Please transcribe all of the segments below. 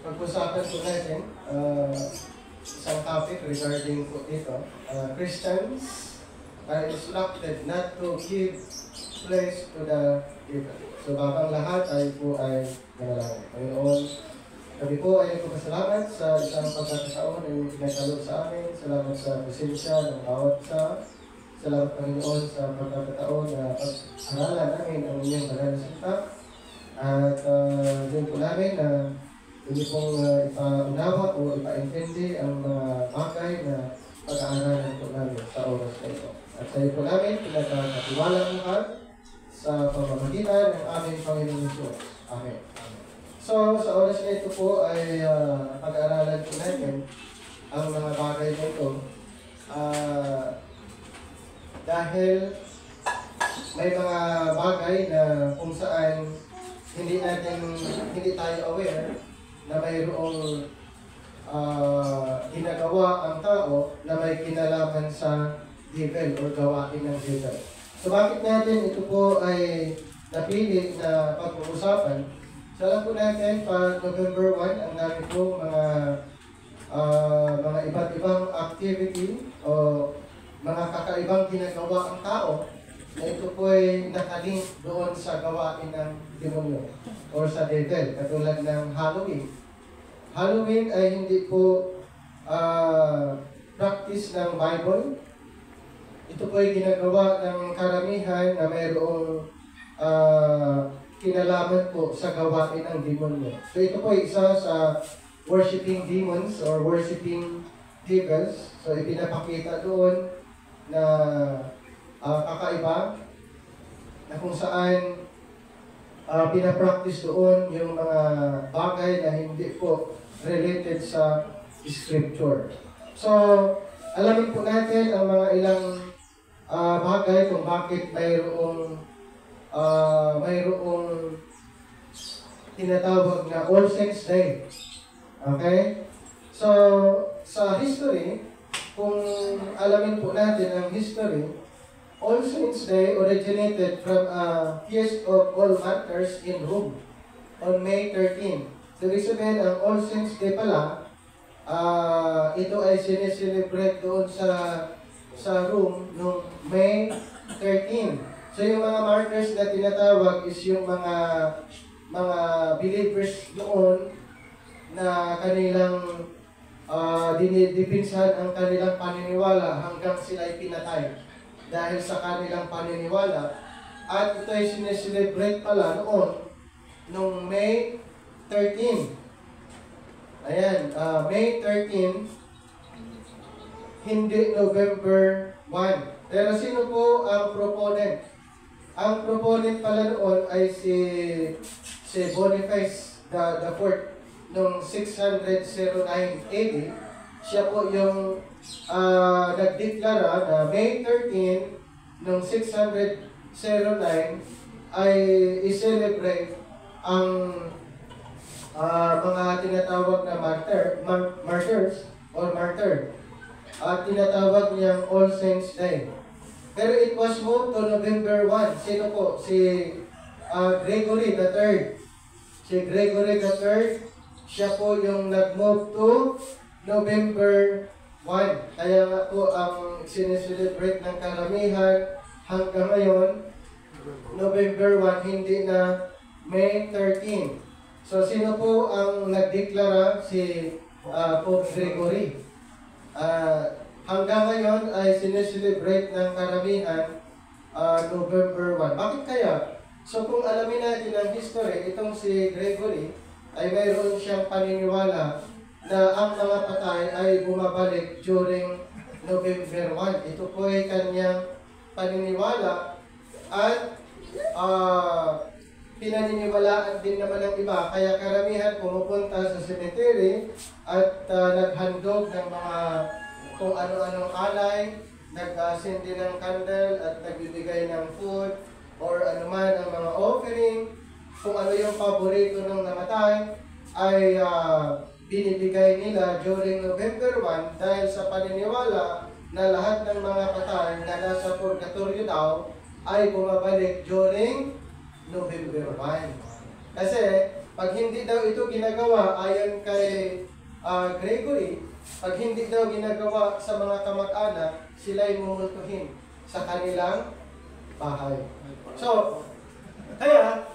pag-usapan po natin isang topic regarding po dito. Christians are instructed not to give place to the devil. So babang lahat ay po ay manalangin. Panginoon, kami po ay nagpapasalamat sa isang pagkakataon na yung pinagkaloob sa amin. Salamat sa presensya ng bawat isa. Salamat, Panginoon, sa pagkakataon na pag-aralan namin ang inyong banal na salita. At din po namin na hindi pong ipaunawa o ipaintindi ang mga bagay na pag-aaralan po namin sa oras na ito. At sa iyo po namin, pinagkakatiwala mo ka sa pamamagitan ng aming Panginoon Diyos. Amen. So, sa oras na ito po ay pag-aaralan po natin ang mga bagay na ito. Dahil may mga bagay na kung saan hindi tayo aware na mayroong ginagawa ang tao na may kinalaman sa devil o gawain ng devil. So bakit natin ito po ay napili na pag-uusapan? So alam po natin, pag November 1, ang dami po mga iba't ibang activity o mga kakaibang ginagawa ang tao na ito po ay nakalink doon sa gawain ng demonyo o sa devil, katulad ng Halloween. Halloween ay hindi po practice ng Bible. Ito po ay ginagawa ng karamihan na mayroong kinalaman po sa gawain ng demonyo. So ito po ay isa sa worshiping demons or worshiping devils. So ipinapakita doon na kakaiba na kung saan pinapractice doon yung mga bagay na hindi po related sa scripture. So, alamin po natin ang mga ilang bagay kung bakit mayroong tinatawag na All Saints Day. Okay? So, sa history, kung alamin po natin ang history, All Saints Day originated from a feast of All Martyrs in Rome on May 13. So, ibig sabihin, ang All Saints Day pala, ito ay sineselebrate doon sa Rome noong May 13. So, yung mga martyrs na tinatawag is yung mga believers noon na kanilang dinidipinsahan ang kanilang paniniwala hanggang sila ay pinatay dahil sa kanilang paniniwala. At ito ay sineselebrate pala noong May 13. Ayan, May 13, hindi November 1. Pero sino po ang proponent? Ang proponent pala noon ay si Boniface the Fourth noong 609 AD. Siya po yung nagdeklara na May 13 noong 609 ay i-celebrate ang mga tinatawag na martyrs or martyr. At tinatawag niyang All Saints Day. Pero it was moved to November 1. Sino po? Si Gregory III. Si Gregory III, siya po yung nag-move to November 1. Kaya nga po ang sineselebrate ng karamihan hanggang ngayon, November 1, hindi na May 13. So, sino po ang nagdeklara? Si Pope Gregory. Hanggang ngayon ay sineselebrate ng karamihan November 1. Bakit kaya? So, kung alamin natin ang history, itong si Gregory ay mayroon siyang paniniwala na ang mga patay ay bumabalik during November 1. Ito po ay kanyang paniniwala at pinaniniwalaan din naman ng iba. Kaya karamihan pumupunta sa cemetery at naghandog ng mga kung ano-anong alay, nag-sindi ng candle at nagbibigay ng food or anuman ang mga offering. Kung ano yung paborito ng namatay ay binibigay nila during November 1 dahil sa paniniwala na lahat ng mga patay na nasa purgatorio daw ay bumabalik during November 1. Kasi pag hindi daw ito ginagawa ayon kay Gregory, pag hindi daw ginagawa sa mga kamag-anak, sila'y mumultuhin sa kanilang bahay. So, kaya,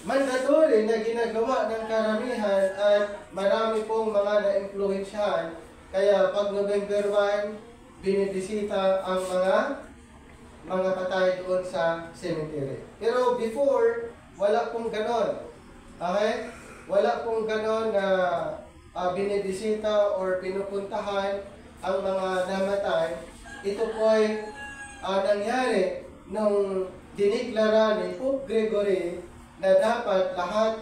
mandatory na ginagawa ng karamihan at marami pong mga na-influensyahan. Kaya pag November 1, binibisita ang mga patay doon sa cemetery. Pero before, wala pong ganon. Okay? Wala pong ganon na binibisita or pinupuntahan ang mga namatay. Ito po ay nangyari nung diniklara ni Pope Gregory na dapat lahat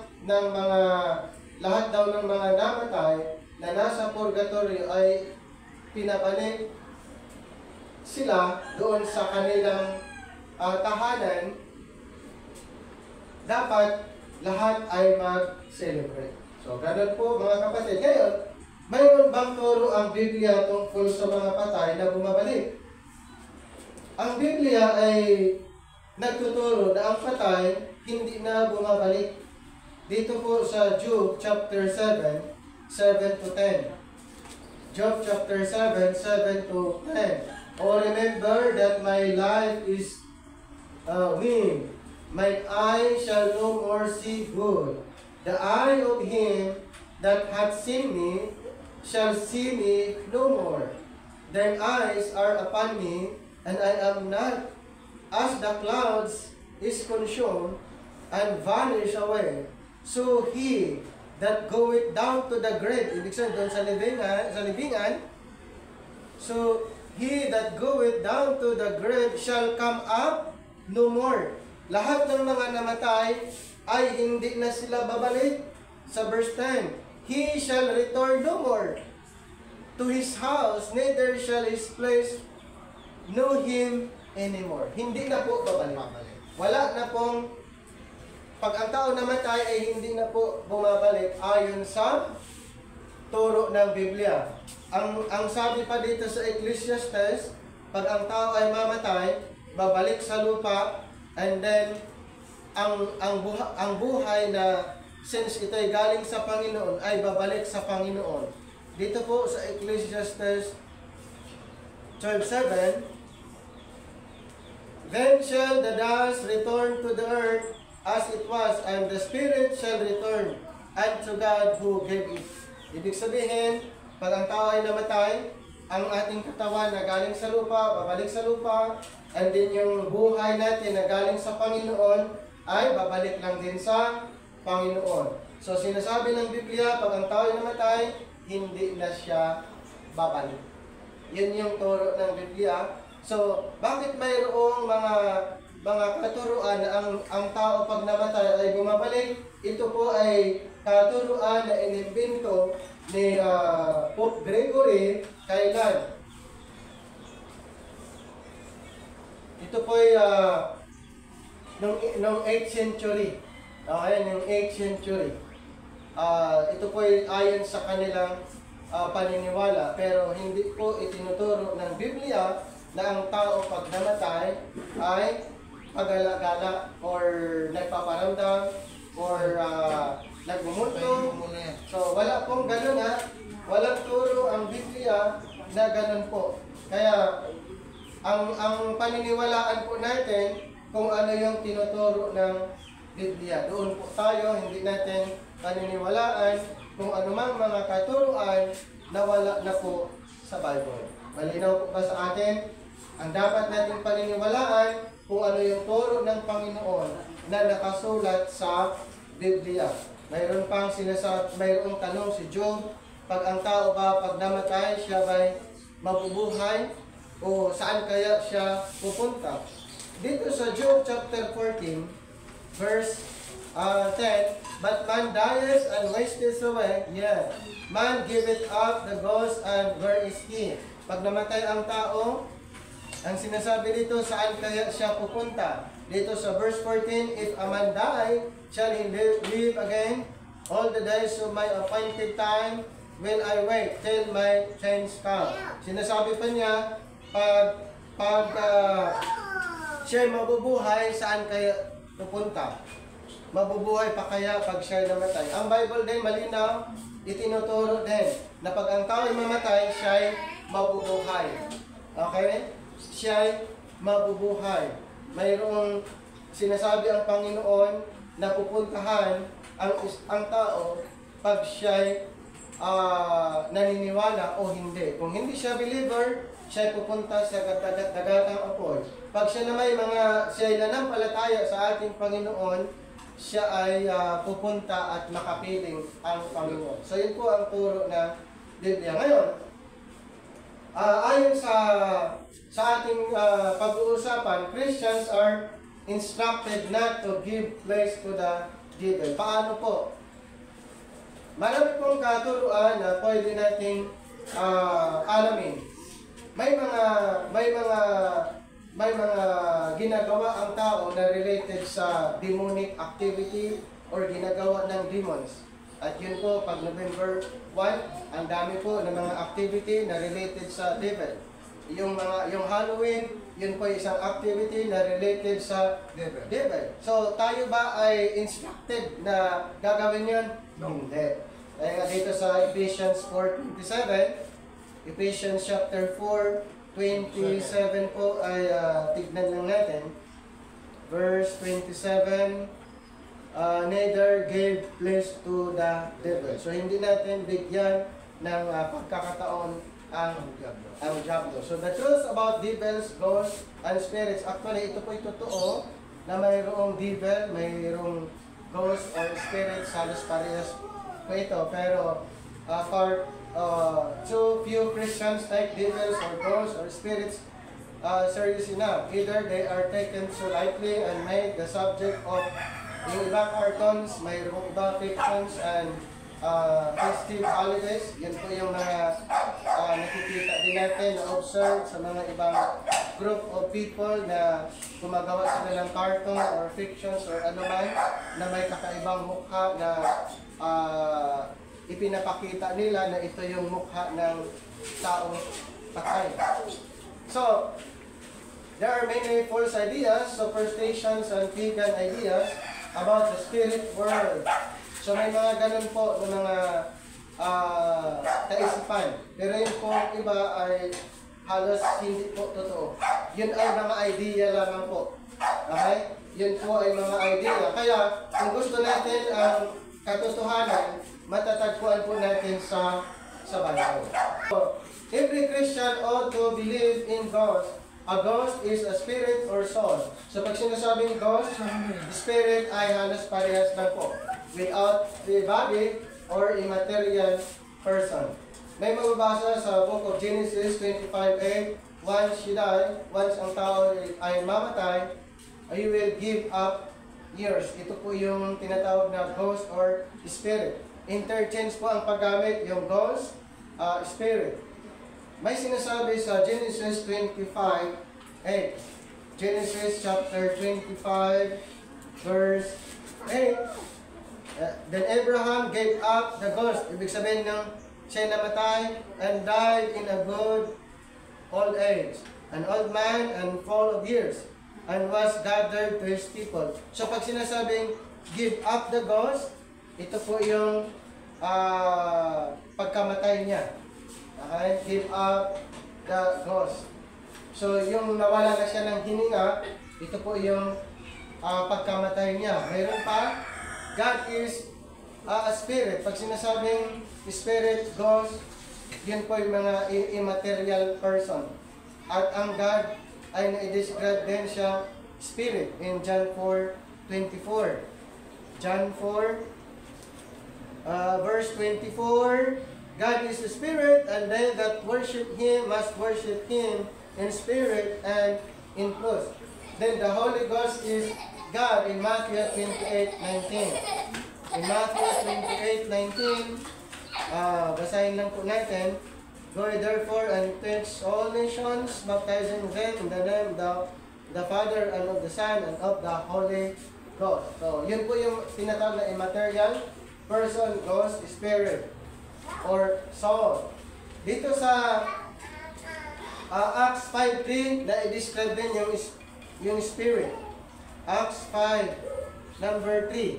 daw ng mga namatay na nasa purgatorio ay pinabalik sila doon sa kanilang tahanan. Dapat lahat ay mag-celebrate. So, ganun po mga kapatid. Ngayon, mayroon bang turo ang Biblia tungkol sa mga patay na bumabalik? Ang Biblia ay nagtuturo na ang patay hindi na bumabalik. Dito po sa Job chapter 7, 7 to 10. Job chapter 7, 7 to 10. Oh, remember that my life is wind. My eye shall no more see good. The eye of him that hath seen me shall see me no more. Their eyes are upon me, and I am not, as the clouds is consumed and vanish away. So he that goeth down to the grave, ibig sabihin doon sa libingan, so he that goeth down to the grave shall come up no more. Lahat ng mga namatay ay hindi na sila babalik. Sa verse 10, he shall return no more to his house, neither shall his place know him anymore. Hindi na po babalik. Wala na pong, pag ang tao namatay ay hindi na po bumabalik ayon sa turo ng Biblia. Ang sabi pa dito sa Ecclesiastes, pag ang tao ay mamatay, babalik sa lupa, and then ang buhay na since ito ay galing sa Panginoon ay babalik sa Panginoon. Dito po sa Ecclesiastes 12:7, then shall the dust return to the earth as it was, and the spirit shall return unto God who gave it. Ibig sabihin, pag ang tao ay namatay, ang ating katawan na galing sa lupa, babalik sa lupa, and then yung buhay natin na galing sa Panginoon ay babalik lang din sa Panginoon. So sinasabi ng Biblia, pag ang tao ay namatay, hindi na siya babalik. Yun yung turo ng Biblia. So, bakit mayroong mga katuruan na ang tao pag namatay ay bumabalik? Ito po ay katuruan na inimbento ni Pope Gregory. Kailan? Ito po ay noong 8th century. Ayan, yung 8th century. Ito po ay ayon sa kanilang paniniwala, pero hindi po itinuturo ng Biblia na ang tao pag namatay ay pagala-gala or nagpaparamdam or nagmumulto. So wala pong ganun ha. Walang turo ang Biblia na ganun po. Kaya ang paniniwalaan po natin kung ano yung tinuturo ng Biblia. Doon po tayo, hindi natin paniniwalaan kung anumang mga katuruan na wala na po sa Bible. Malinaw po ba sa atin? Ang dapat natin paniniwalaan kung ano yung turo ng Panginoon na nakasulat sa Biblia. Mayroon mayroong tanong si Job, pag ang tao ba pag namatay siya ba'y mabubuhay o saan kaya siya pupunta? Dito sa Job chapter 14 verse 10, but man dies and wasteth away, yeah. Man giveth up the ghost, and where is he? Pag namatay ang tao, ang sinasabi dito, saan kaya siya pupunta? Dito sa verse 14, if a man die, shall he live again? All the days of my appointed time will I wait till my change come. Sinasabi pa niya, pag siya mabubuhay, saan kaya pupunta? Mabubuhay pa kaya pag siya namatay? Ang Bible din malinaw, itinuturo din na pag ang tao ay mamatay, siya ay mabubuhay. Okay? Siya ay mabubuhay. Mayroong sinasabi ang Panginoon na pupuntahan ang tao pag siya ay naniniwala o hindi. Kung hindi siya believer, siya ay pupunta sa dagatang apoy. Pag siya na siya ay nanampalataya sa ating Panginoon, siya ay pupunta at makapiling ang Panginoon. So yun po ang turo na Biblia. Ngayon, ayon sa ating pag-uusapan, Christians are instructed not to give place to the devil. Paano po? Marami pong katuruan na pwede nating alamin. May mga ginagawa ang tao na related sa demonic activity or ginagawa ng demons. At yun po, pag November 1, ang dami po ng mga activity na related sa devil. Yung Halloween, yun po isang activity na related sa devil. So, tayo ba ay instructed na gagawin yun? Hindi. Kaya nga dito sa Ephesians 4:27, Ephesians chapter 4:27 po ay tignan lang natin. Verse 27, neither gave place to the devil. So, hindi natin bigyan ng pagkakataon ang diablo. So, the truth about devils, ghosts, and spirits, actually, ito po totoo na mayroong devil, mayroong ghosts or spirits, halos parehas po ito. Pero, for too few Christians take devils or ghosts or spirits serious enough. Either they are taken so lightly and made the subject of yung iba cartoons, mayroong iba fictions and festive holidays. Yan po yung mga nakikita din natin, na-observe sa mga ibang group of people na gumagawa sila ng cartoon or fictions or ano man na may kakaibang mukha na ipinapakita nila na ito yung mukha ng taong patay. So, there are many false ideas, superstitions, and pagan ideas about the spirit world. So may mga ganun po ng mga kaisipan. Pero yung po iba ay halos hindi po totoo. Yun ay mga idea lamang po. Okay? Yun po ay mga idea. Kaya kung gusto natin ang katotohanan, matatagpuan po natin sa Bible. So, every Christian ought to believe in ghosts. A ghost is a spirit or soul. So pag sinasabing ghost, spirit ay halos parehas lang po. Without the body or immaterial person. May mababasa sa book of Genesis 25:8, once you die, once ang tao ay mamatay, you will give up years. Ito po yung tinatawag na ghost or spirit. Interchange po ang paggamit, yung ghost, spirit. May sinasabi sa Genesis 25:8. Genesis chapter 25, verse 8. Then Abraham gave up the ghost. Ibig sabihin ng siya namatay and died in a good old age. An old man and full of years. And was gathered to his people. So pag sinasabing give up the ghost, ito po yung pagkamatay niya. Okay? Give up the ghost. So yung nawala na siya ng hininga, ito po yung pagkamatay niya. Mayroon pa, God is a spirit. Pag sinasabing spirit, ghost, yun po yung mga immaterial person. At ang God ay na-describe din siya spirit in John 4:24. John 4, verse 24, God is a spirit, and they that worship Him must worship Him in spirit and in truth. Then the Holy Ghost is God in Matthew 28:19. In Matthew 28:19, basahin lang po natin. Go therefore and teach all nations, baptizing them in the name of the Father and of the Son and of the Holy Ghost. So, yun po yung tinatawag na immaterial person, ghost, spirit, or soul. Dito sa Acts 5:3, na-describe din yung spirit. Acts 5, number 3.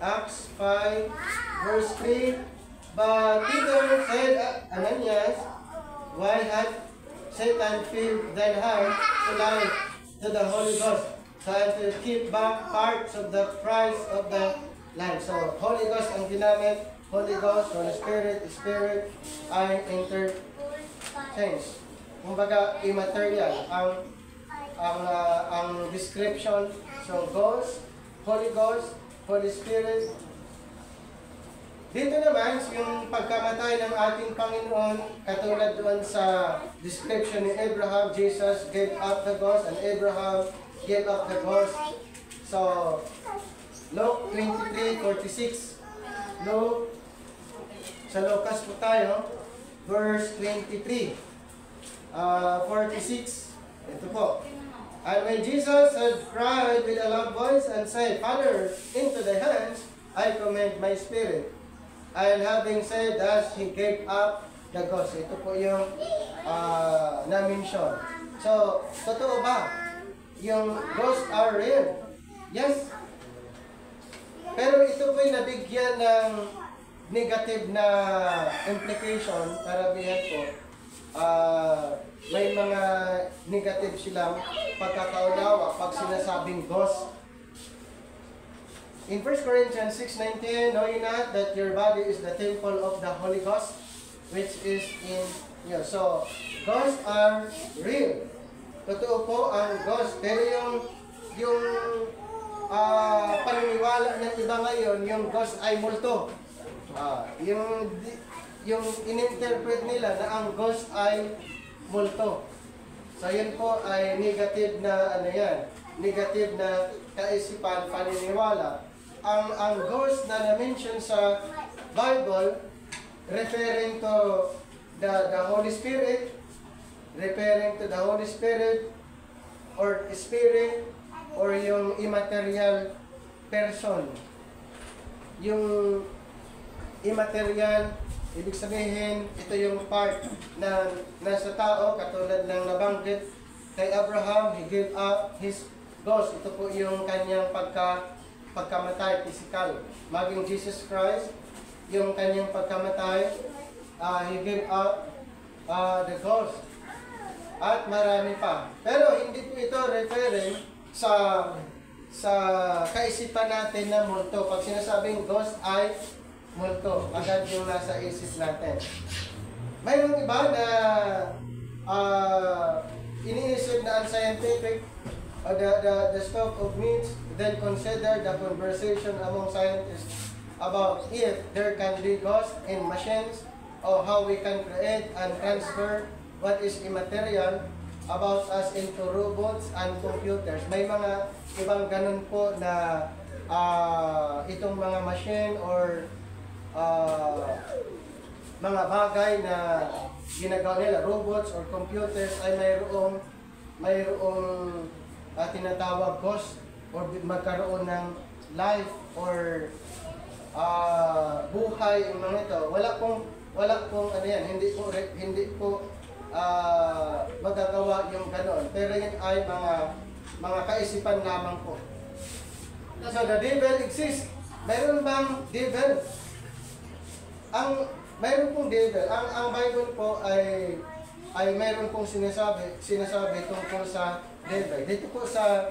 Acts 5, verse 3. But Peter said, Ananias, why had Satan filled thine heart to lie to the Holy Ghost, and to keep back parts of the price of the land? So, Holy Ghost ang ginamit, Holy Ghost, Holy Spirit, Spirit, ay interchange. Kumbaga, immaterial ang description. So, Ghost, Holy Ghost, Holy Spirit. Dito naman, yung pagkamatay ng ating Panginoon, katulad doon sa description ni Abraham, Jesus gave up the ghost and Abraham gave up the ghost. So, Luke 23:46. Luke, sa Lucas po tayo, verse 23. 46. Ito po. And when Jesus had cried with a loud voice and said, Father, into thy hands I commend my spirit. And having said that, he gave up the ghost. Ito po yung na-mention. So, totoo ba? Yung ghosts are real? Yes. Pero ito po yung nabigyan ng negative na implication, karabihan po. May mga negative silang pagkakaunawa pag sinasabing ghost. In 1 Corinthians 6:19, know ye not that your body is the temple of the Holy Ghost, which is in you. So, ghosts are real. Totoo po ang ghost. Pero yung paniniwala ng iba ngayon, yung ghost ay multo. Yung in-interpret nila na ang ghost ay multo. So, yun po ay negative na negative na kaisipan, paniniwala. Ang ghost na na-mention sa Bible, referring to the Holy Spirit, or spirit, or yung immaterial person. Yung immaterial, ibig sabihin, ito yung part na nasa tao, katulad ng nabanggit kay Abraham, he gave up his ghost. Ito po yung kanyang pagkamatay, physical. Maging Jesus Christ, yung kanyang pagkamatay, he gave up the ghost. At marami pa. Pero hindi po ito referring sa kaisipan natin na multo. Pag sinasabing ghost ay multo, agad yung nasa isip natin. Mayroong iba na iniisip na unscientific, the stock of meats, then consider the conversation among scientists about if there can be ghosts in machines, or how we can create and transfer what is immaterial about us into robots and computers. May mga ibang ganun po na itong mga machine or mga bagay na ginagawa nila, robots or computers, ay mayroong tinatawag ghost, or magkaroon ng life or buhay yung mga ito. Wala pong ano yan, hindi po magagawa yung ganon. Pero yun ay mga kaisipan lamang po. So the devil exists. Mayroon bang devil? Mayroon pong devil. Ang Bible po ay mayroon pong sinasabi tungkol sa devil. Dito po sa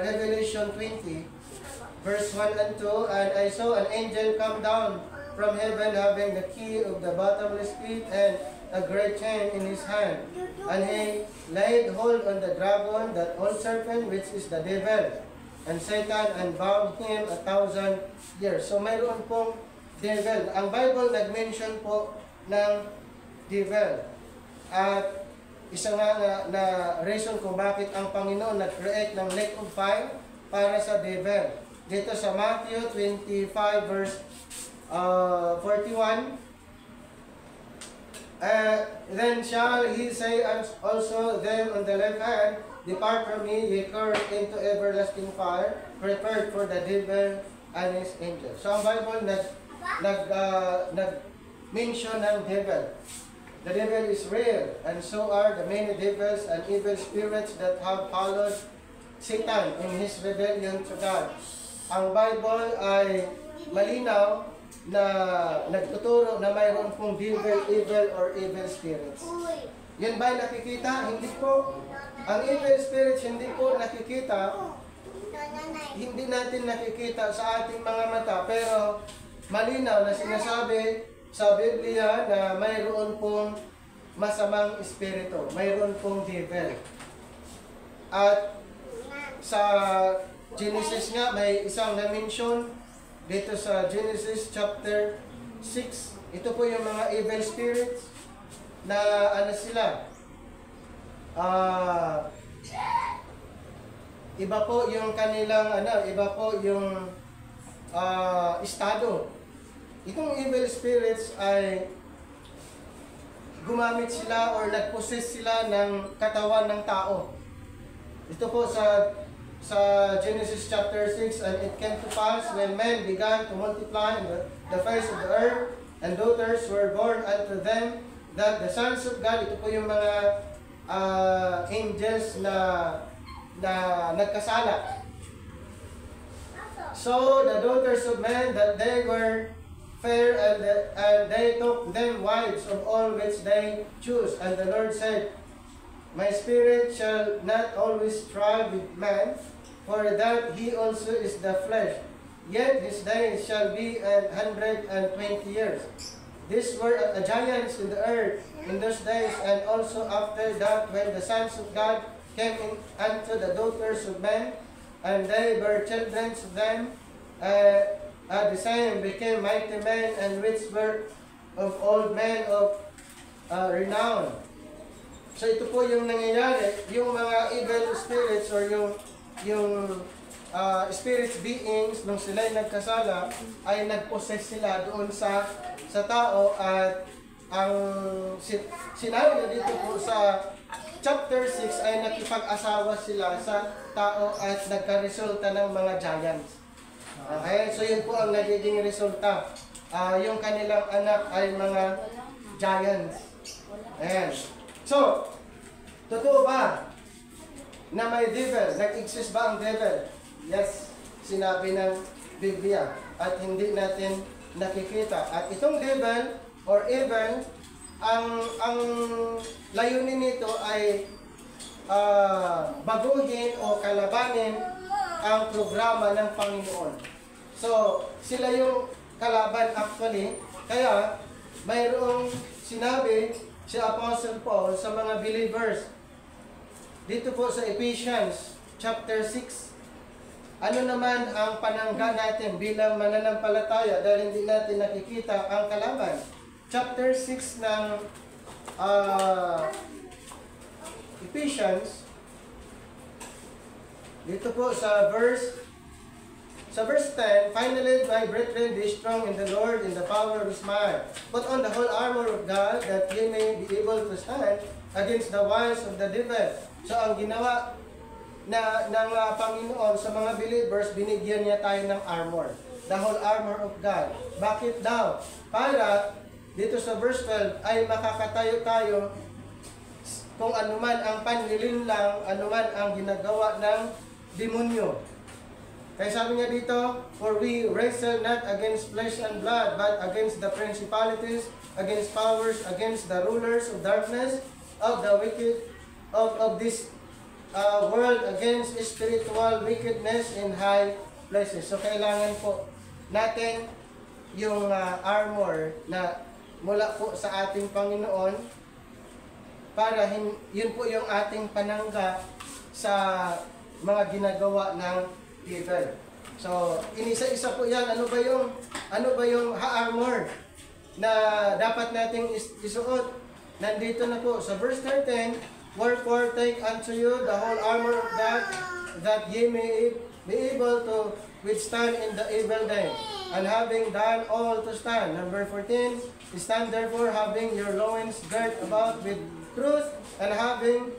Revelation 20, verse 1 and 2, and I saw an angel come down from heaven having the key of the bottomless pit and a great chain in his hand. And he laid hold on the dragon, that old serpent, which is the devil, and Satan, and bound him 1,000 years. So mayroon pong devil. Ang Bible nag-mention po ng devil. At isa nga na reason kung bakit ang Panginoon nag-create ng lake of fire para sa devil. Dito sa Matthew 25 verse 41, then shall he say also them on the left hand, depart from me, ye cursed, into everlasting fire, prepared for the devil and his angels. So ang Bible nag-mention ng devil. The devil is real, and so are the many devils and evil spirits that have followed Satan in his rebellion to God. ang Bible ay malinaw na nagtuturo na mayroon pong evil or evil spirits. Yan ba nakikita? Hindi po. Ang evil spirits hindi po nakikita. Hindi natin nakikita sa ating mga mata, pero malinaw na sinasabi sa Biblia na mayroon pong masamang espiritu, mayroon pong devil. At sa Genesis nga, may isang na-mention dito sa Genesis chapter 6. Ito po yung mga evil spirits na ano sila, iba po yung kanilang iba po yung estado. Itong evil spirits ay gumamit sila or nagpossess sila ng katawan ng tao. Ito po sa Genesis chapter 6, and it came to pass when men began to multiply in the face of the earth, and daughters were born unto them, that the sons of God, ito po yung mga angels na nagkasala. So the daughters of men, that they were fair, and they took them wives of all which they choose. And the Lord said, My spirit shall not always strive with man, for that he also is the flesh. Yet his days shall be 120 years. These were giants in the earth in those days, and also after that, when the sons of God came in unto the daughters of men, and they bare children to them, the same became mighty men, and which were of old men of renown. So ito po yung nangyayari, yung mga evil spirits or yung spirits beings nung sila'y nagkasala ay nagpossess sila doon sa tao, at ang sinabi dito po sa chapter 6 ay nakipag-asawa sila sa tao at nagka-resulta ng mga giants. Okay, so yun po ang nagiging resulta. Yung kanilang anak ay mga giants. Ayan. So, totoo ba na may devil? Nag-exist ba ang devil? Yes, sinabi ng Biblia at hindi natin nakikita. At itong devil or evil, ang layunin nito ay baguhin o kalabanin ang programa ng Panginoon. So, sila yung kalaban actually. Kaya, mayroong sinabi si Apostle Paul sa mga believers dito po sa Ephesians chapter 6. Ano naman ang panangga natin bilang mananampalataya dahil hindi natin nakikita ang kalaban? Chapter 6 ng Ephesians, dito po sa verse 10, Finally, my brethren, be strong in the Lord, in the power of His might. Put on the whole armor of God, that ye may be able to stand against the wiles of the devil. So, ang ginawa ng Panginoon sa mga believers, binigyan niya tayo ng armor. The whole armor of God. Bakit daw? Para, dito sa verse 12, ay makakatayo tayo kung anuman ang panlilinlang, anuman ang ginagawa ng demonyo. Kaya sabi niya dito, For we wrestle not against flesh and blood, but against the principalities, against powers, against the rulers of darkness, of the wicked, of this world, against spiritual wickedness in high places. So kailangan po natin yung armor na mula po sa ating Panginoon, para yun po yung ating panangga sa mga ginagawa ng evil. So, inisa-isa po yan. Ano ba yung armor na dapat nating isuot? Nandito na po sa verse 13, Wherefore take unto you the whole armor of God, that ye may be able to withstand in the evil day. And having done all to stand. Number 14, stand therefore, having your loins girt about with truth, and having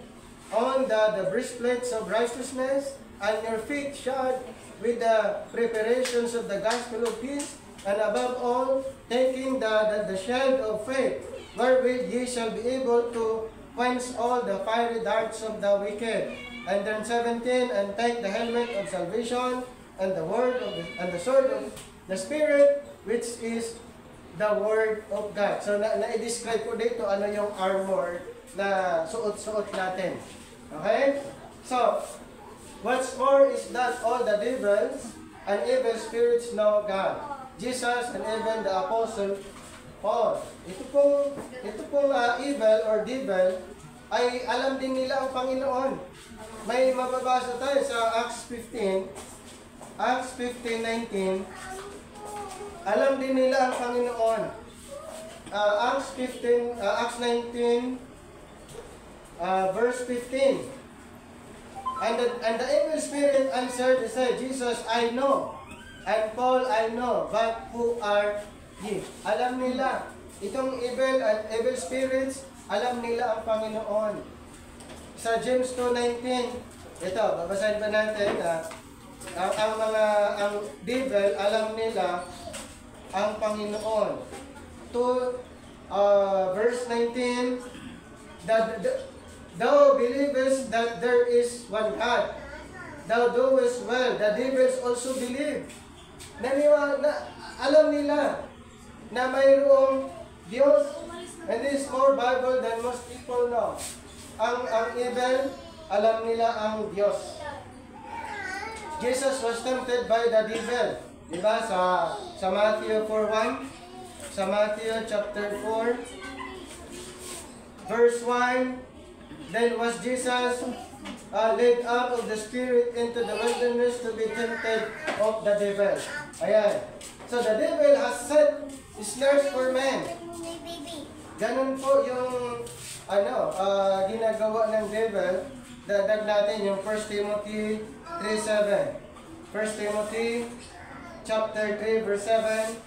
on the breastplates of righteousness, and your feet shod with the preparations of the gospel of peace, and above all, taking the shield of faith, wherewith ye shall be able to quench all the fiery darts of the wicked. And then 17, and take the helmet of salvation and the word of and the sword of the Spirit, which is the Word of God. So, na-describe ko dito ano yung armor na suot-suot natin. Okay? So, what's more is that all the devils and evil spirits know God, Jesus, and even the Apostle Paul. Ito pong evil or devil ay alam din nila ang Panginoon. May mababasa tayo sa Acts 15:19. Alam din nila ang Panginoon. Acts 19, verse 15. And the evil spirit answered and said, Jesus, I know, and Paul, I know, but who are ye? Alam nila, itong evil and evil spirits, alam nila ang Panginoon. Sa James 2:19, ito, babasahin pa natin na ang devil, alam nila ang Panginoon. Verse 19, thou believest that there is one God, thou doest well. The devils also believe. Alam nila na mayroong Diyos. And this is more Bible than most people know. Ang evil, alam nila ang Diyos. Jesus was tempted by the devil. Diba? Sa Matthew 4:1, sa Matthew chapter 4, verse 1, then was Jesus led up of the Spirit into the wilderness to be tempted of the devil. Ayan. So the devil has set snares for men. Ganun po yung ginagawa ng devil. Dagdag natin yung 1 Timothy 3:7. 1 Timothy chapter 3 verse 7.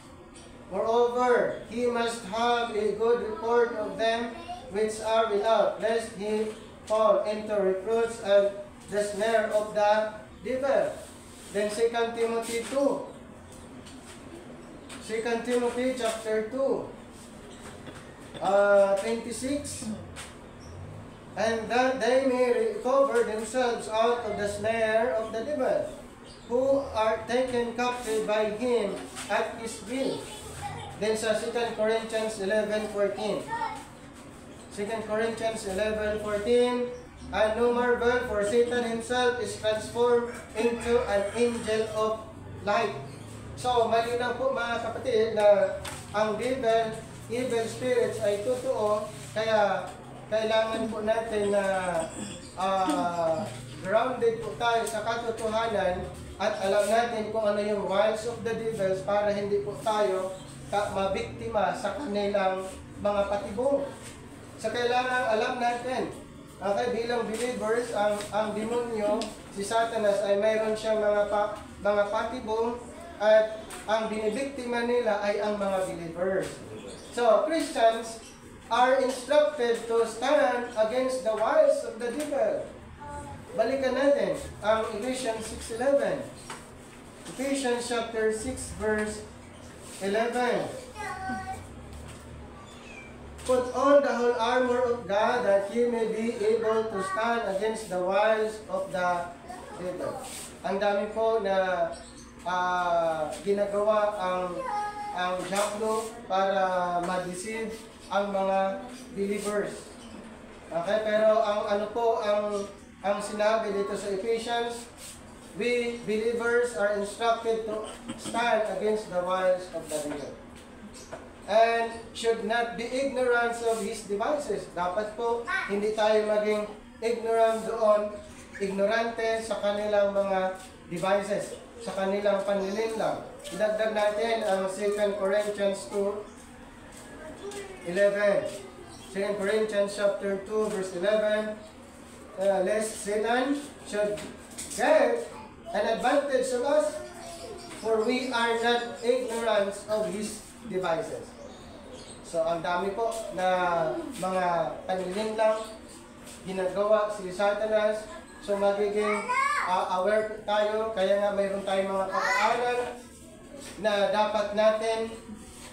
Moreover, he must have a good report of them which are without, lest he fall into reproach and the snare of the devil. Then 2 Timothy 2. 2 Timothy chapter 2, 26. And that they may recover themselves out of the snare of the devil, who are taken captive by him at his will. Then sa 2 Corinthians 11:14. 2 Corinthians 11:14, and no marvel, for Satan himself is transformed into an angel of light. So, malinaw po mga kapatid na ang evil spirits ay totoo, kaya kailangan po natin na grounded po tayo sa katotohanan at alam natin kung ano yung wiles of the devils para hindi po tayo mabiktima sa kanilang mga patibong. So, kailangan alam natin, okay, bilang believers, ang demonyo, si Satanas, ay mayroon siyang mga patibong at ang binibiktima nila ay ang mga believers. So, Christians are instructed to stand against the wiles of the devil. Balikan natin ang Ephesians 6:11. Ephesians chapter 6 verse 11. Put on the whole armor of God that ye may be able to stand against the wiles of the devil. Ang dami po na ginagawa ang diablo para ma-deceive ang mga believers. Okay, pero ang sinabi dito sa Ephesians, we believers are instructed to stand against the wiles of the devil. And should not be ignorant of his devices. Dapat po hindi tayo maging ignorante sa kanilang mga devices, sa kanilang panlilinlang. Idagdag natin ang 2 Corinthians 2:11. 2 Corinthians chapter 2 verse 11. Lest Satan should get an advantage of us, for we are not ignorant of his devices. So, ang dami po na mga panlilinlang ginagawa si Satanas. So, magiging aware tayo. Kaya nga mayroon tayong mga pag-aaral na dapat natin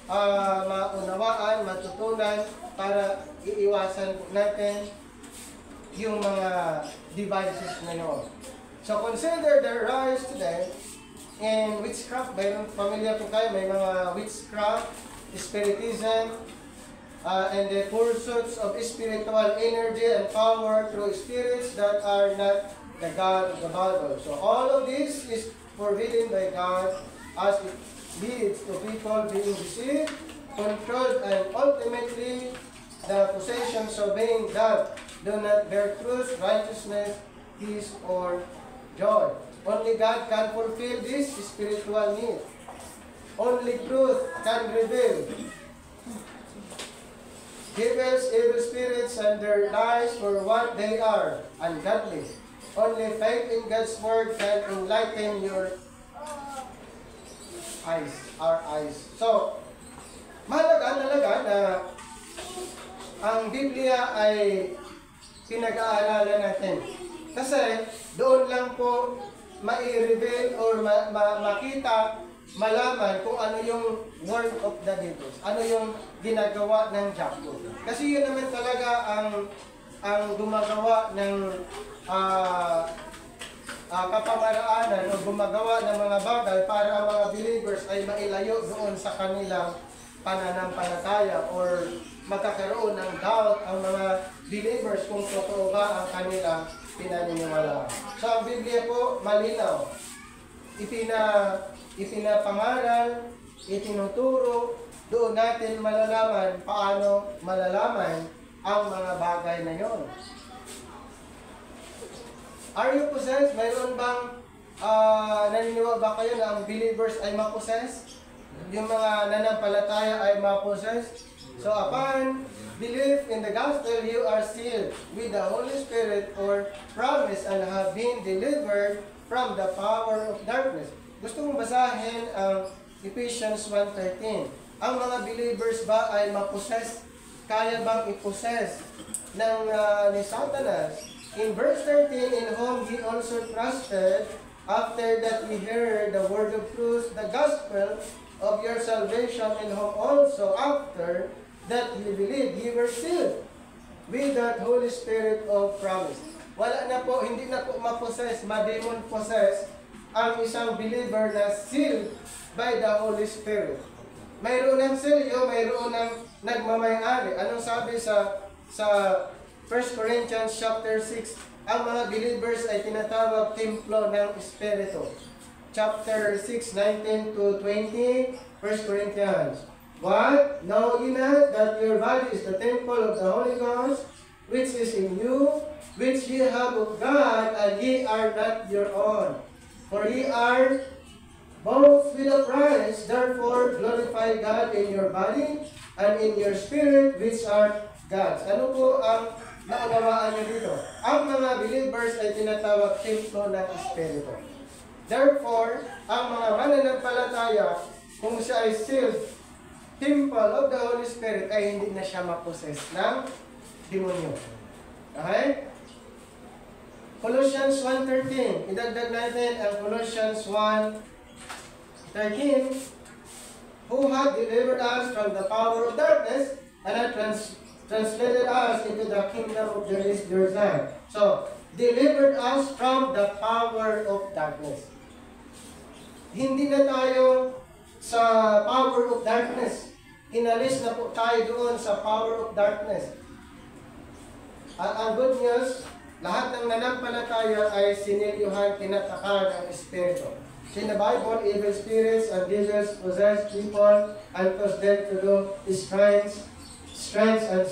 maunawaan, matutunan para iiwasan natin yung mga devices na yun. So, consider the rise today in witchcraft. Mayroon familiar po kayo, may mga witchcraft, spiritism, and the pursuits of spiritual energy and power through spirits that are not the God of the Bible. So all of this is forbidden by God as it leads to people being deceived, controlled, and ultimately the possessions of being that do not bear truth, righteousness, peace, or joy. Only God can fulfill this spiritual need. Only truth can reveal evil spirits and their lies for what they are, ungodly. Only faith in God's word can enlighten your eyes, our eyes. So, mahalaga talaga na ang Biblia ay pinag-aalala natin. Kasi doon lang po mai-reveal or makita, malaman kung ano yung word of the devil, ano yung ginagawa ng diablo. Kasi yun naman talaga ang gumagawa ng kapamaraanan o gumagawa ng mga bagay para ang mga believers ay mailayo doon sa kanilang pananampalataya or magkakaroon ng doubt ang mga believers kung totoo ba ang kanilang pinaniniwalaan. So ang Biblia po malinaw, ipinapangaral, itinuturo, doon natin malalaman paano malalaman ang mga bagay na yon. Are you possessed? Mayroon bang naniniwala ba kayo na ang believers ay ma-possess? Yung mga nanampalataya ay ma-possess? So upon belief in the gospel, you are sealed with the Holy Spirit or promise and have been delivered from the power of darkness. Gusto kong basahin ang Ephesians 1:13. Ang mga believers ba ay ma-possess? Kaya bang i-possess ng ni Satanas? In verse 13, in whom he also trusted, after that he heard the word of truth, the gospel of your salvation, in whom also after that you believed, ye were sealed with that Holy Spirit of promise. Wala na po, hindi na po ma-possess, ma-demon possess ang isang believer na sealed by the Holy Spirit. Mayroon ng selyo, mayroon ng nagmamayari. Anong sabi sa 1 Corinthians chapter 6? Ang mga believers ay tinatawag templo ng Espiritu. Chapter 6, 19 to 20, 1 Corinthians. What? Know ye not that your body is the temple of the Holy Ghost, which is in you, which ye have of God, and ye are not your own. For ye are both with a price, therefore glorify God in your body and in your spirit, which are God's. Ano po ang naunawaan niyo dito? Ang mga believers ay tinatawag templo ng Espiritu. Therefore, ang mga mananampalataya, kung siya ay sealed temple of the Holy Spirit, ay hindi na siya ma-possess ng demonyo. Okay? Colossians 1:13. Idagdag natin ang Colossians 1:13. Who had delivered us from the power of darkness and had translated us into the kingdom of his dear Son. So, delivered us from the power of darkness. Hindi na tayo sa power of darkness. Inalis na po tayo doon sa power of darkness. Ang good news, lahat ng nanampalataya ay sinilyuhan, tinatakan ng Espiritu. In the Bible, evil spirits and devils possess people and cause them to do strange and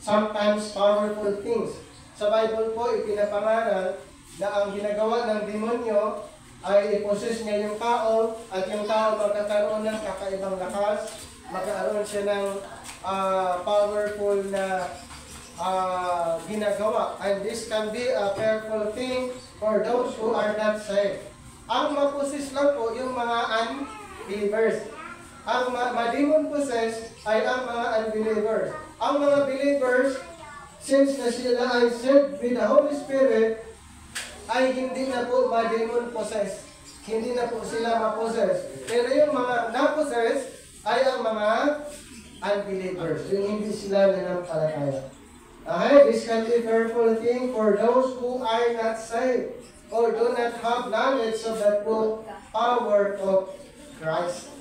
sometimes powerful things. Sa Bible po, ipinapangaral na ang ginagawa ng demonyo ay i-possess niya yung tao at yung tao magkakaroon ng kakaibang lakas, magkakaroon siya ng powerful na ginagawa. And this can be a fearful thing for those who are not saved. Ang ma-possess lang po yung mga unbelievers. Ang ma-demon possess ay ang mga unbelievers. Ang mga believers, since na sila ay saved with the Holy Spirit, ay hindi na po ma-demon possess. Hindi na po sila ma-possess. Pero yung mga na-possess ay ang mga unbelievers. Yung hindi sila nanampalataya. Okay, this can be a fearful thing for those who are not saved. or do not have knowledge of the true power of Christ.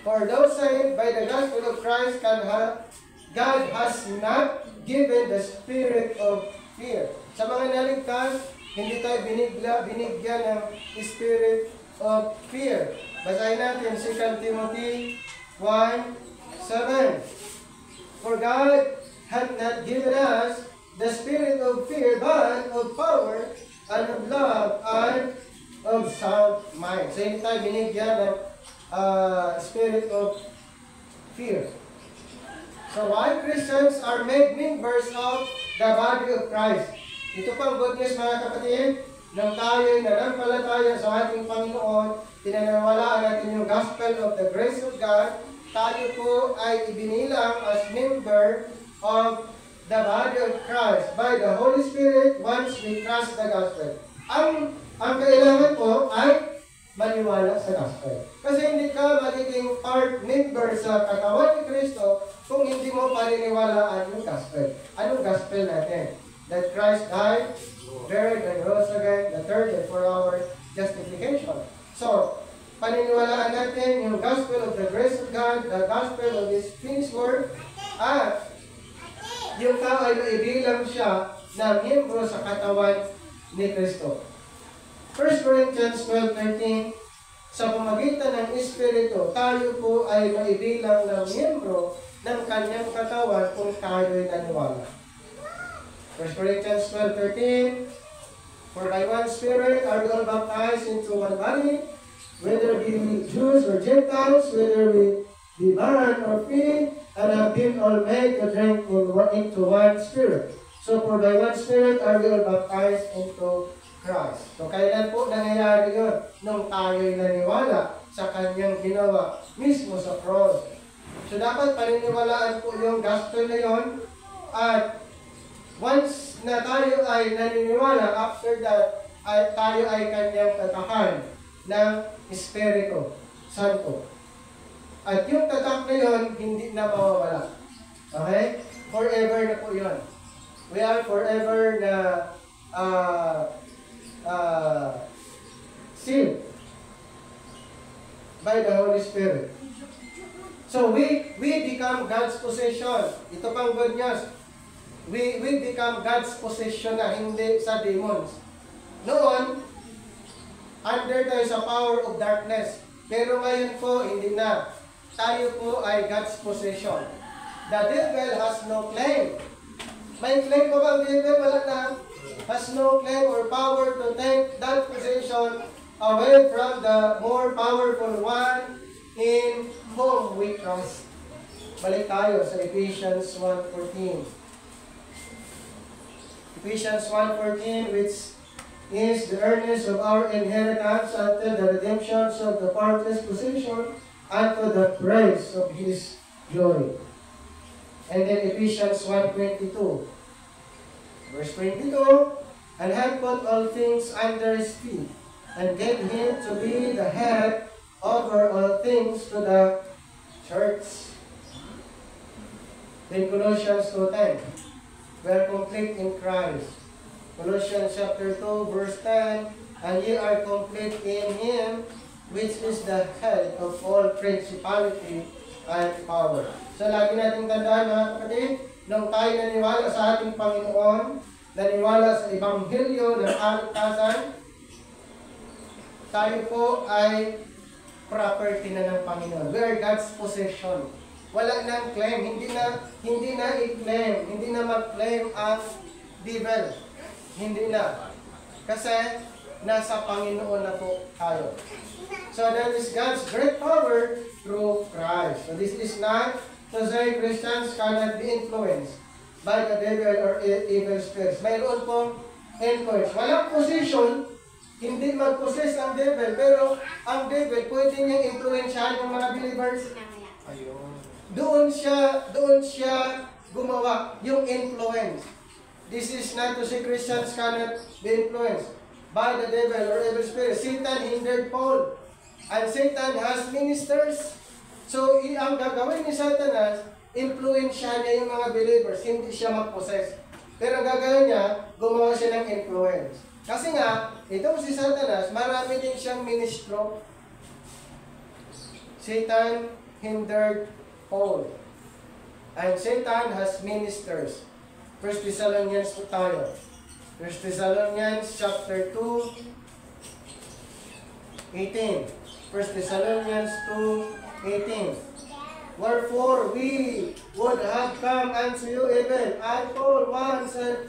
For those saved by the gospel of Christ, God has not given the spirit of fear. Sa mga naligtas, hindi tayo binigyan ng spirit of fear. Basahin natin 2 Timothy 1:7. For God hath not given us the spirit of fear, but of power, and of love, and of sound mind. So hindi tayo binigyan ng spirit of fear. So why Christians are made members of the body of Christ? Ito pang good news mga kapatid, nang tayo'y nanampalataya sa ating Panginoon, pinanawalaan natin yung gospel of the grace of God, tayo po ay ibinilang as member of the body of Christ by the Holy Spirit once we trust the gospel. Ang kailangan po ay maniwala sa gospel. Kasi hindi ka magiging member sa katawan ni Kristo kung hindi mo paniniwalaan yung gospel. Anong gospel natin? That Christ died, buried, and rose again, the third day for our justification. So, paniniwalaan natin yung gospel of the grace of God, the gospel of His finished work, at yung tao ay maibilang siya na miyembro sa katawan ni Kristo. 1 Corinthians 12:13, sa pamagitan ng Espiritu, tayo po ay maibilang na miyembro ng kanyang katawan kung tayo'y naniwala. 1 Corinthians 12:13, for by one Spirit are we all baptized into one body, whether we be Jews or Gentiles, whether we be bond or free, and have been all made to drink into one Spirit. So for by one Spirit are we all baptized into Christ. So kailan po nangyayari yun? Nung tayo'y naniwala sa kanyang ginawa mismo sa cross. So dapat paniniwalaan po yung gospel na yun, at once na tayo ay naniniwala, after that, tayo ay kanyang tatakan ng Espiritu Santo. At yung tatak na yun, hindi na mawawala. Okay? Forever na po yun. We are forever na sealed by the Holy Spirit. So we become God's possession. Ito pang good news. We become God's possession na, hindi sa demons. Noon, under tayo sa power of darkness. Pero ngayon po, hindi na. Tayo po ay God's possession. The devil has no claim. May claim pa ba ang devil? Wala na. Has no claim or power to take that possession away from the more powerful one in whom we trust. Balik tayo sa Ephesians 1:14. Ephesians 1:14, which is the earnest of our inheritance until the redemption of the partless possession unto the praise of His glory. And then Ephesians 1:22. Verse 22, and have put all things under His feet, and gave Him to be the head over all things to the church. Then Colossians 2:10, we are complete in Christ. Colossians chapter 2, verse 10, and ye are complete in Him, which is the head of all principality and power. So lagi natin tandaan mga kapatid, nung tayo naniwala sa ating Panginoon, naniwala sa Ebanghelyo ng kaligtasan, tayo po ay property na ng Panginoon. We are God's possession. Wala nang claim, hindi na i-claim, hindi na mag-claim ang devil. Hindi na. Kasi nasa Panginoon na po tayo. So that is God's great power through Christ. So this is not to say Christians cannot be influenced by the devil or evil spirits. Mayroon pong influence. Walang position, hindi mag-possess ang devil, pero ang devil pwede niyang influensyahan yung mga believers. Doon siya gumawa, yung influence. This is not to say Christians cannot be influenced by the devil or evil spirit. Satan hindered Paul. And Satan has ministers. So, ang gagawin ni Satanas, influensya niya yung mga believers, hindi siya mag-possess. Pero ang gagawin niya, gumawa siya ng influence. Kasi nga, itong si Satanas, marami din siyang ministro. Satan hindered Paul. And Satan has ministers. 1 Thessalonians po tayo. 1 Thessalonians chapter 2, 18. 1 Thessalonians 2:18. Wherefore we would have come unto you even, I Paul once and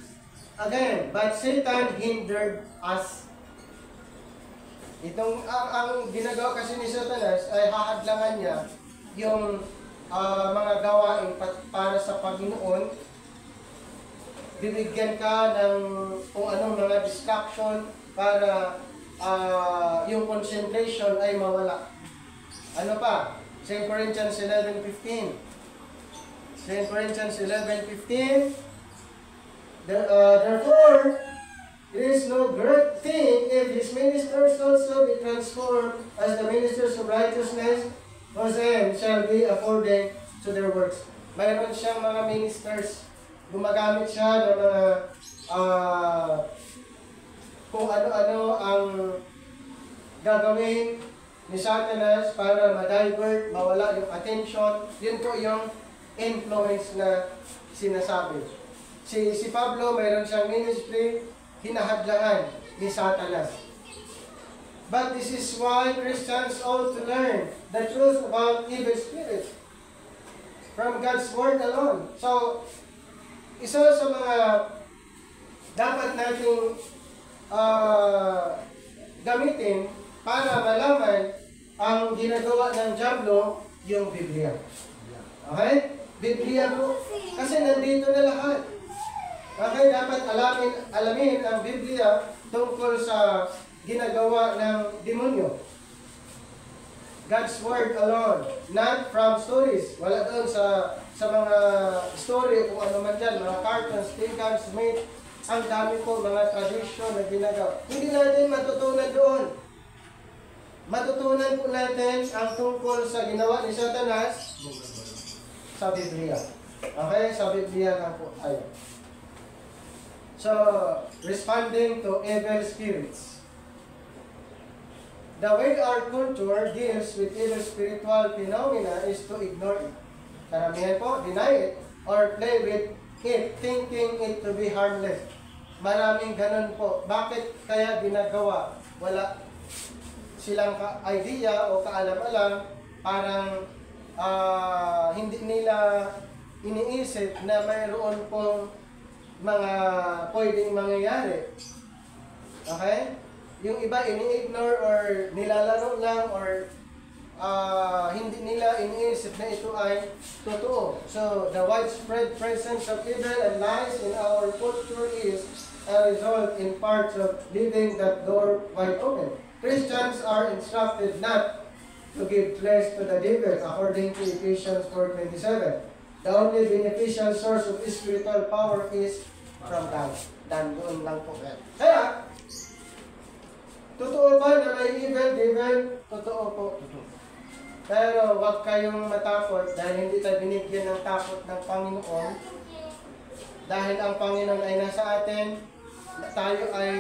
again, but Satan hindered us. Itong ang ginagawa kasi ni Satanas ay hahadlangan niya yung mga gawain para sa Panginoon. Bibigyan ka ng kung anong mga distraction para yung concentration ay mawala. Ano pa? 2 Corinthians 11:15. 2 Corinthians 11:15. Therefore, it is no great thing if his ministers also be transformed as the ministers of righteousness, whose end shall be according to their works. Mayroon siyang mga ministers. Gumagamit siya ng mga kung ano-ano ang gagawin ni Satanas para ma-divert, mawala yung attention. Yun po yung influence na sinasabi. Si Pablo, mayroon siyang ministry, hinahadlangan ni Satanas. But this is why Christians ought to learn the truth about evil spirits from God's Word alone. So, isa sa mga dapat nating gamitin para malaman ang ginagawa ng dyablo, yung Biblia. Okay? Biblia po. Kasi nandito na lahat. Okay? Dapat alamin ang Biblia tungkol sa ginagawa ng demonyo. God's Word alone. Not from stories. Wala doon sa mga story kung ano man dyan. Mga cartoons, Stinkan, Smith. Ang dami po mga tradisyon na ginagawa. Hindi natin matutunan doon. Matutunan po natin ang tungkol sa ginawa ni Satanas sa Biblia. Okay? Sa Biblia lang po tayo. So, responding to evil spirits. The way our culture deals with evil spiritual phenomena is to ignore it. Karamihan po, deny it or play with it, thinking it to be harmless. Maraming ganun po. Bakit kaya ginagawa? Wala silang idea o kaalam-alam, parang hindi nila iniisip na mayroon pong mga pwedeng mangyayari. Okay? Yung iba ini-ignore or nilalaro lang or hindi nila iniisip na ito ay totoo. So, the widespread presence of evil and lies in our culture is a result in part of leaving that door wide open. Christians are instructed not to give place to the devil according to Ephesians 4:27. The only beneficial source of spiritual power is from God. Dan doon lang po. Kaya, totoo ba na may evil devil? Totoo po. Pero huwag kayong matakot dahil hindi tayo binigyan ng takot ng Panginoon. Dahil ang Panginoon ay nasa atin, tayo ay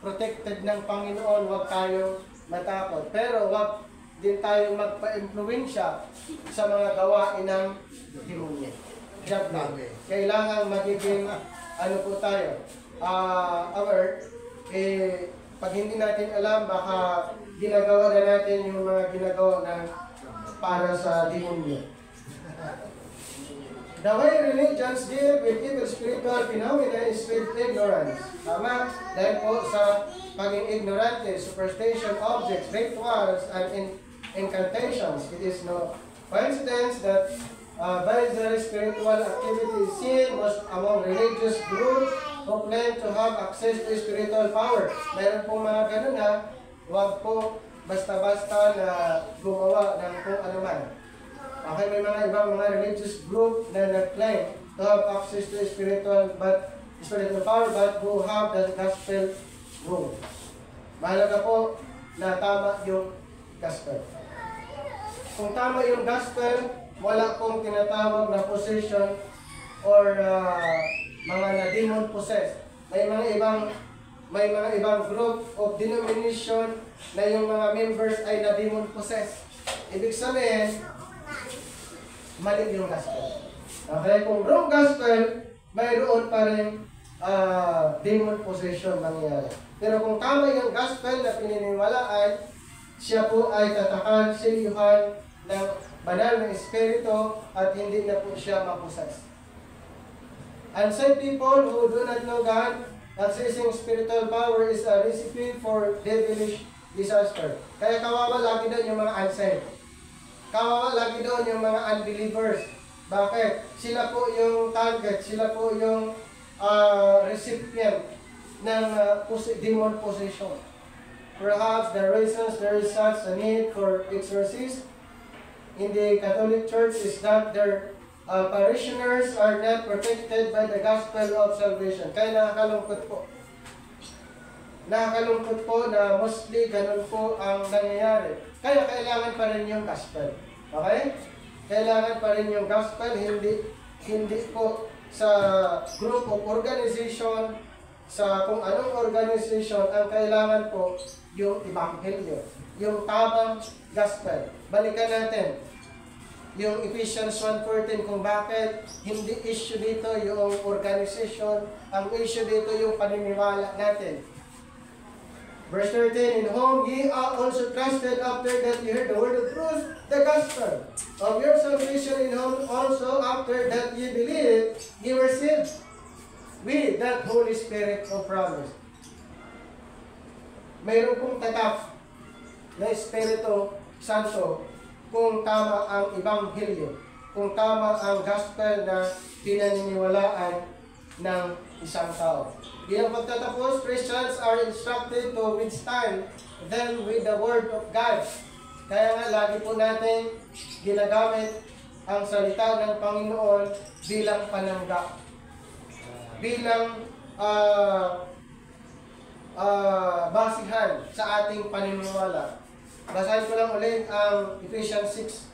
protected ng Panginoon, huwag tayong matakot. Pero huwag din tayong magpa-impluensya sa mga gawain ng demonyo. Kailangan magiging ano po tayo, aware, pag hindi natin alam, baka ginagawa na natin yung mga ginagawa na para sa demonyo. The way religions deal with evil spiritual phenomena is with ignorance. Tama? Dahil po sa paging ignorante, superstition, objects, rituals, and incantations. It is no coincidence that bizarre spiritual activity is seen most among religious groups who claim to have access to spiritual power. Mayroon po mga ganun na, huwag po basta-basta na gumawa ng kung ano man. Okay, may mga ibang mga religious group na nag-claim to have access to spiritual power but who have the gospel wrong. Mahalaga po na tama yung gospel. Kung tama yung gospel, wala pong tinatawag na possession or mga na demon possessed. May mga ibang may mga ibang group of denomination na yung mga members ay na-demon possessed. Ibig sabihin, mali yung gospel. Okay, kung wrong gospel, mayroon pa rin demon possession mangyayari. Pero kung tama yung gospel na pininiwalaan, siya po ay tatakan, siliyuhan ng banal na espiritu at hindi na po siya mapossess. Unsaved people who do not know God, accessing spiritual power is a recipe for devilish disaster. Kaya kawawa lagi doon yung mga unsaved. Kawawa lagi doon yung mga unbelievers. Bakit? Sila po yung target, sila po yung recipient ng demon possession. Perhaps the reasons there is such a need for exorcism in the Catholic Church is that their parishioners are not protected by the gospel of salvation. Kaya nakakalungkot po. Nakakalungkot po na mostly ganun po ang nangyayari. Kaya kailangan pa rin yung gospel. Okay? Kailangan pa rin yung gospel, hindi po sa group of organization, sa kung anong organization, ang kailangan po yung ebanghelyo, yung tamang gospel. Balikan natin yung Ephesians 1:14 kung bakit hindi issue dito yung organization, ang issue dito yung paniniwala natin. Verse 13, in whom ye are also trusted after that ye heard the word of truth, the gospel of your salvation, in whom also after that ye believe, ye were saved with that Holy Spirit of promise. Mayroon pong tatak na Espiritu Santo kung tama ang Ebanghelyo, kung tama ang gospel na pinaniniwalaan ng isang tao. Bilang pagtatapos, Christians are instructed to withstand them with the Word of God. Kaya nga, lagi po natin ginagamit ang salita ng Panginoon bilang panangga. Bilang basihan sa ating paniniwala. Basahin ko lang ulit ang Ephesians 6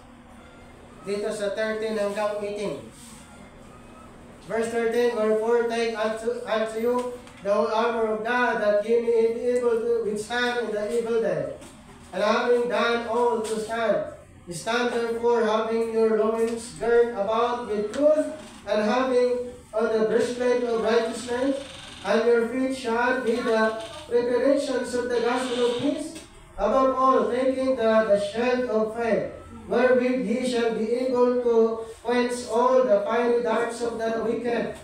dito sa 13 hanggang 18. Verse 13, wherefore take unto you the whole armor of God, that ye may be able to withstand in the evil day. And having done all to stand, stand therefore, having your loins girt about with truth, and having on the breastplate of righteousness, and your feet shod with the preparations of the gospel of peace. Above all, taking the shield of faith, wherewith ye shall be able to quench all the fiery darts of the wicked,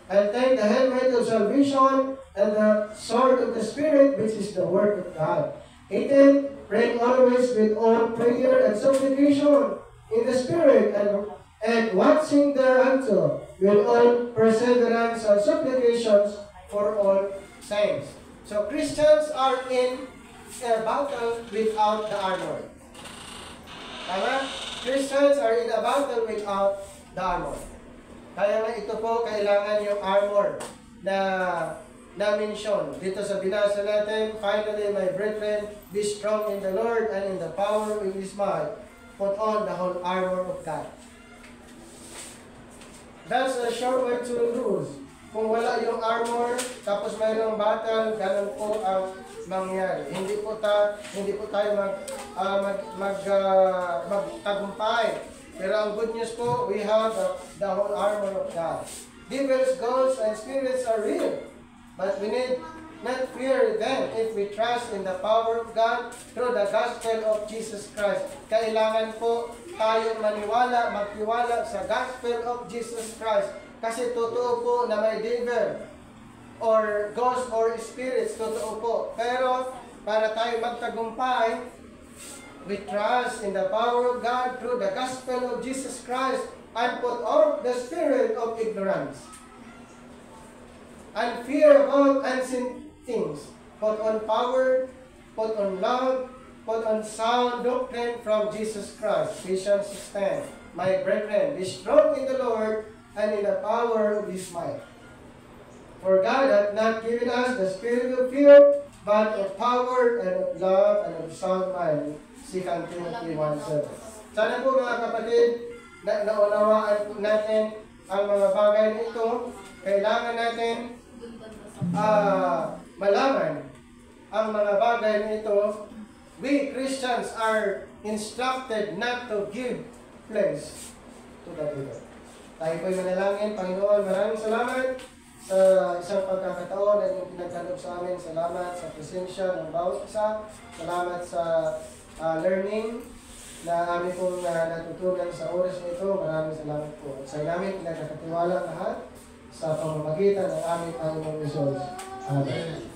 and take the helmet of salvation and the sword of the Spirit, which is the word of God. 18, praying always with all prayer and supplication in the Spirit, and watching thereunto with all perseverance and supplications for all saints. So Christians are in a battle without the armor. Tama? Christians are in a battle without the armor. Kaya nga ito po, kailangan yung armor na mention. Dito sa binasa natin, finally, my brethren, be strong in the Lord and in the power of His might. Put on the whole armor of God. That's a short way to rules. Kung wala yung armor, tapos mayroong battle, ganun po ang mangyari. Hindi po tayo magtagumpay. Pero ang good news po, we have the whole armor of God. Devils, ghosts, and spirits are real. But we need not fear them if we trust in the power of God through the gospel of Jesus Christ. Kailangan po tayo magtiwala sa gospel of Jesus Christ. Kasi totoo po na may devil or ghost or spirits, totoo po. Pero para tayo magtagumpay, we trust in the power of God through the gospel of Jesus Christ and put off the spirit of ignorance and fear about unseen things. Put on power, put on love, put on sound doctrine from Jesus Christ. Ephesians 6:10. My brethren, be strong in the Lord and in the power of His might. For God hath not given us the spirit of fear, but of power and of love and of sound mind. 2 Timothy 1:7. Sana po mga kapatid, naunawaan po natin ang mga bagay na ito. Kailangan natin malaman ang mga bagay na ito, we Christians are instructed not to give place to the devil. Tayo po'y manalangin. Panginoon, maraming salamat sa isang pagkakataon na inyong pinagkaloob sa amin. Salamat sa presensya ng bawat isa. Salamat sa learning na amin pong natutunan sa oras na ito. Maraming salamat po. At sa namin pinagkakatiwala lahat sa pamamagitan ng aming Panginoong Jesus. Amen.